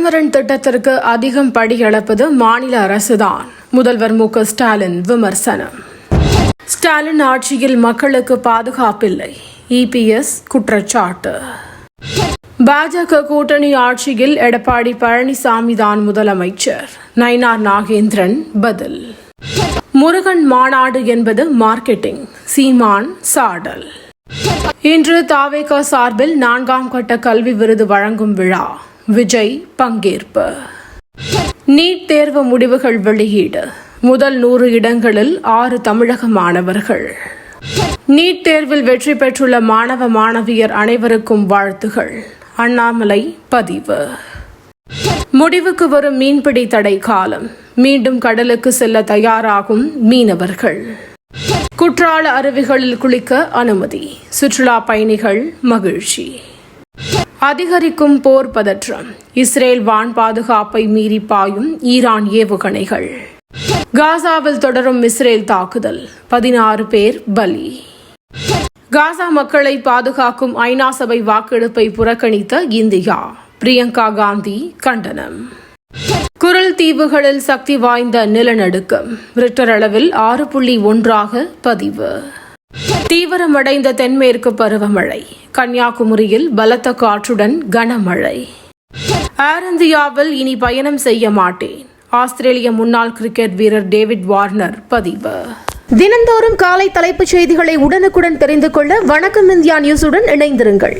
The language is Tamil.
பிரதமரின் திட்டத்திற்கு அதிகம் படியளப்பது மாநில அரசுதான். முதல்வர் மு.க. ஸ்டாலின் விமர்சனம். ஸ்டாலின் ஆட்சியில் மக்களுக்கு பாதுகாப்பில்லை. இபிஎஸ் குற்றச்சாட்டு. பாஜக கூட்டணி ஆட்சியில் எடப்பாடி பழனிசாமி தான் முதலமைச்சர். நயினார் நாகேந்திரன் பதில். முருகன் மாநாடு என்பது மார்க்கெட்டிங். சீமான் சாடல். இன்று தாவேகா சார்பில் 4ஆம் கட்ட கல்வி விருது வழங்கும் விழா. விஜய் பங்கேற்பு. நீட் தேர்வு முடிவுகள் வெளியீடு. முதல் 100 இடங்களில் 6 தமிழக மாணவர்கள். நீட் தேர்வில் வெற்றி பெற்றுள்ள மாணவ மாணவியர் அனைவருக்கும் வாழ்த்துகள். அண்ணாமலை பதிவு. முடிவுக்கு வரும் மீன்பிடி தடை காலம். மீண்டும் கடலுக்கு செல்ல தயாராகும் மீனவர்கள். குற்றால அருவிகளில் குளிக்க அனுமதி. சுற்றுலா பயணிகள் மகிழ்ச்சி. அதிகரிக்கும் போர் பதற்றம். இஸ்ரேல் வான் பாதுகாப்பை மீறி பாயும் ஈரான் ஏவுகணைகள். காசாவில் தொடரும் இஸ்ரேல் தாக்குதல். 16 பேர் பலி. காசா மக்களை பாதுகாக்கும் ஐநா சபை வாக்கெடுப்பை புறக்கணித்த இந்தியா. பிரியங்கா காந்தி கண்டனம். குரல் தீவுகளில் சக்தி வாய்ந்த நிலநடுக்கம். ரிக்டர் அளவில் 6.1 பதிவு. தீவிரமடைந்த தென்மேற்கு பருவமழை. கன்னியாகுமரியில் பலத்த காற்றுடன் கனமழை. ஏர் இந்தியாவில் இனி பயணம் செய்ய மாட்டேன். ஆஸ்திரேலிய முன்னாள் கிரிக்கெட் வீரர் டேவிட் வார்னர் பதிவு. தினந்தோறும் காலை தலைப்புச் செய்திகளை உடனுக்குடன் தெரிந்து கொள்ள வணக்கம் இந்தியா நியூஸுடன் இணைந்திருங்கள்.